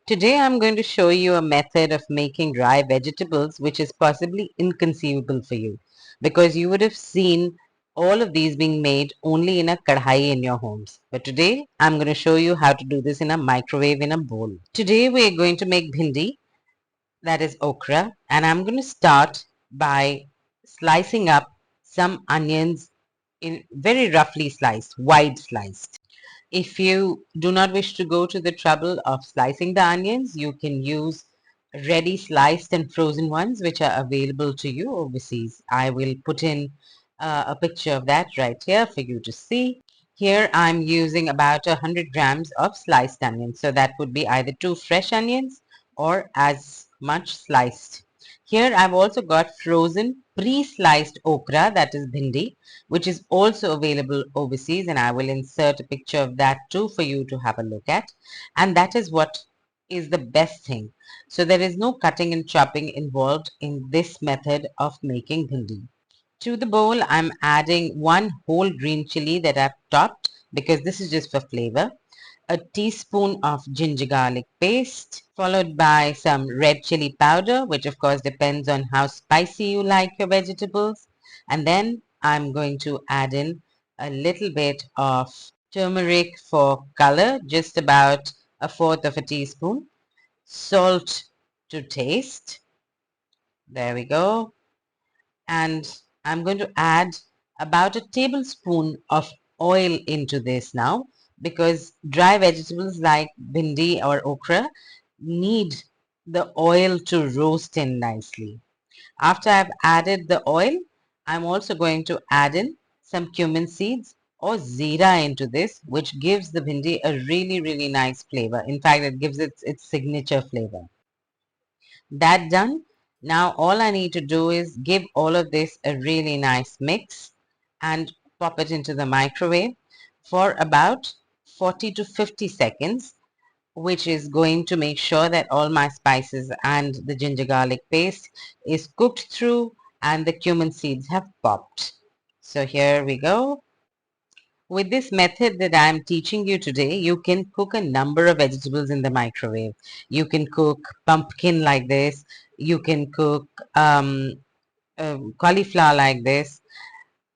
Today I'm going to show you a method of making dry vegetables which is possibly inconceivable for you because you would have seen all of these being made only in a kadhai in your homes. But today I'm going to show you how to do this in a microwave in a bowl. Today we're going to make bhindi, that is okra, and I'm going to start by slicing up some onions in very roughly sliced, wide sliced. If you do not wish to go to the trouble of slicing the onions, you can use ready sliced and frozen ones which are available to you overseas. I will put in a picture of that right here for you to see. Here I'm using about 100 grams of sliced onions. So that would be either 2 fresh onions or as much sliced. Here I've also got frozen pre-sliced okra, that is bhindi, which is also available overseas, and I will insert a picture of that too for you to have a look at. And that is what is the best thing. So there is no cutting and chopping involved in this method of making bhindi. To the bowl, I'm adding 1 whole green chili that I've chopped because this is just for flavor, a teaspoon of ginger garlic paste, followed by some red chili powder, which of course depends on how spicy you like your vegetables. And then I'm going to add in a little bit of turmeric for color, just about 1/4 of a teaspoon, salt to taste. There we go. And I'm going to add about a tablespoon of oil into this now because dry vegetables like bhindi or okra need the oil to roast in nicely. After I've added the oil, I'm also going to add in some cumin seeds or zira into this, which gives the bhindi a really nice flavor. In fact, it gives it its signature flavor. That done, now all I need to do is give all of this a really nice mix and pop it into the microwave for about 40 to 50 seconds, which is going to make sure that all my spices and the ginger garlic paste is cooked through and the cumin seeds have popped. So here we go. With this method that I am teaching you today, you can cook a number of vegetables in the microwave. You can cook pumpkin like this. You can cook cauliflower like this.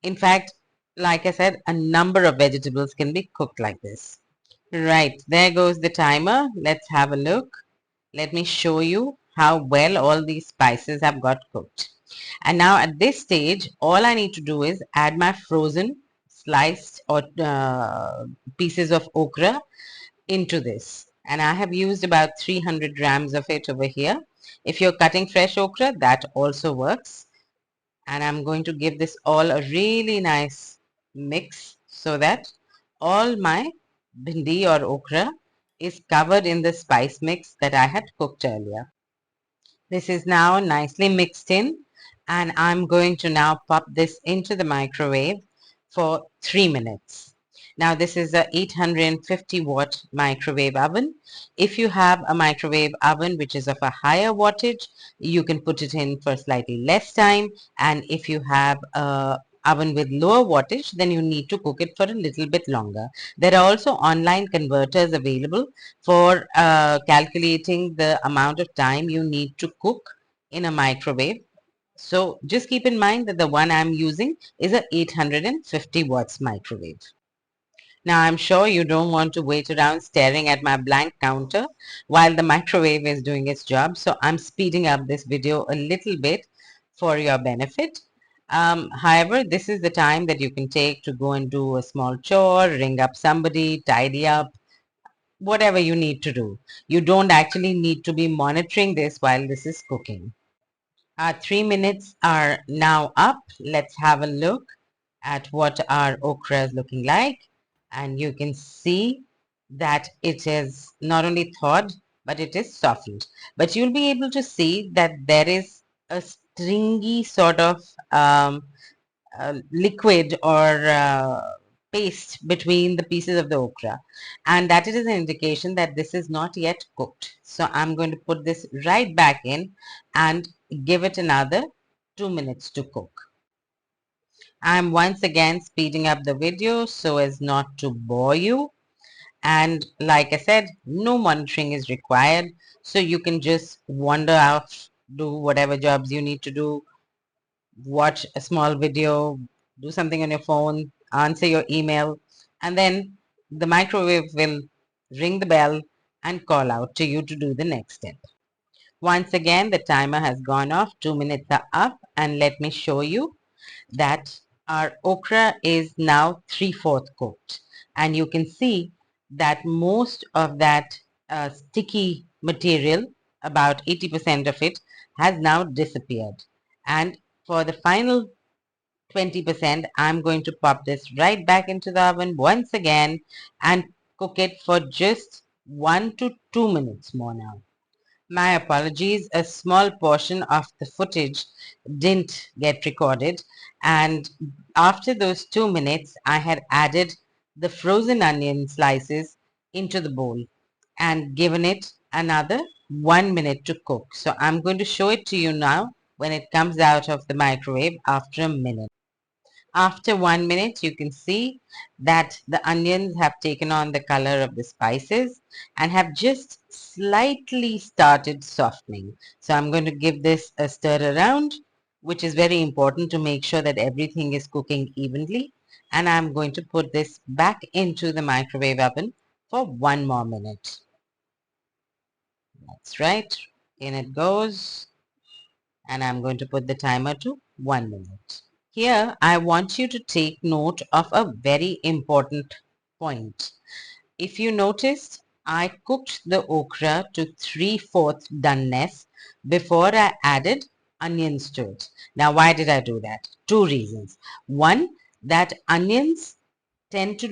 In fact, like I said, a number of vegetables can be cooked like this. Right, there goes the timer. Let's have a look. Let me show you how well all these spices have got cooked. And now at this stage, all I need to do is add my frozen sliced or pieces of okra into this. And I have used about 300 grams of it over here. If you're cutting fresh okra, that also works. And I'm going to give this all a really nice mix so that all my bhindi or okra is covered in the spice mix that I had cooked earlier. This is now nicely mixed in, and I'm going to now pop this into the microwave for 3 minutes. Now this is a 850 watt microwave oven. If you have a microwave oven which is of a higher wattage, you can put it in for slightly less time, and if you have a oven with lower wattage, then you need to cook it for a little bit longer. There are also online converters available for calculating the amount of time you need to cook in a microwave. So just keep in mind that the one I'm using is a 850 watts microwave. Now I'm sure you don't want to wait around staring at my blank counter while the microwave is doing its job. So I'm speeding up this video a little bit for your benefit. However, this is the time that you can take to go and do a small chore, ring up somebody, tidy up, whatever you need to do. You don't actually need to be monitoring this while this is cooking. Our 3 minutes are now up. Let's have a look at what our okra is looking like. And you can see that it is not only thawed, but it is softened. But you'll be able to see that there is a stringy sort of liquid or paste between the pieces of the okra, and that is an indication that this is not yet cooked. So I'm going to put this right back in and give it another 2 minutes to cook. I'm once again speeding up the video so as not to bore you, And like I said, no monitoring is required. So you can just wander out, do whatever jobs you need to do, watch a small video, do something on your phone, answer your email, and then the microwave will ring the bell and call out to you to do the next step. Once again, the timer has gone off, 2 minutes are up, and let me show you that our okra is now 3/4 cooked. And you can see that most of that sticky material, about 80% of it, has now disappeared. And for the final 20%, I'm going to pop this right back into the oven once again and cook it for just 1 to 2 minutes more now. My apologies, a small portion of the footage didn't get recorded, and after those 2 minutes, I had added the frozen onion slices into the bowl and given it another 1 minute to cook. So I'm going to show it to you now when it comes out of the microwave after a minute. After 1 minute, you can see that the onions have taken on the color of the spices and have just slightly started softening. So I'm going to give this a stir around, which is very important to make sure that everything is cooking evenly. And I'm going to put this back into the microwave oven for 1 more minute. That's right. In it goes. And I'm going to put the timer to 1 minute. Here, I want you to take note of a very important point. If you noticed, I cooked the okra to 3/4 doneness before I added onions to it. Now, why did I do that? Two reasons. One, that onions tend to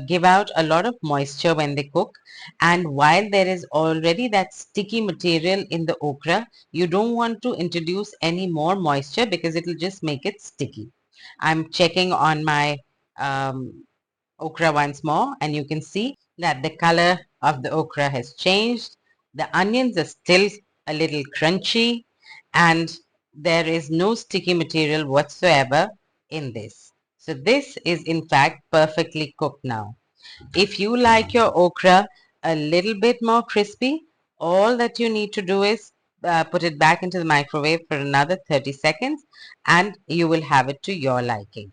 give out a lot of moisture when they cook, and while there is already that sticky material in the okra, you don't want to introduce any more moisture because it will just make it sticky. I'm checking on my okra once more, and you can see that the color of the okra has changed. The onions are still a little crunchy, and there is no sticky material whatsoever in this. So this is in fact perfectly cooked now. If you like your okra a little bit more crispy, all that you need to do is put it back into the microwave for another 30 seconds and you will have it to your liking.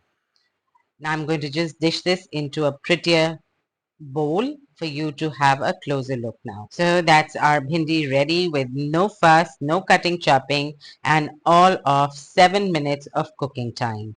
Now I'm going to just dish this into a prettier bowl for you to have a closer look now. So that's our bhindi ready with no fuss, no cutting, chopping, and all of 7 minutes of cooking time.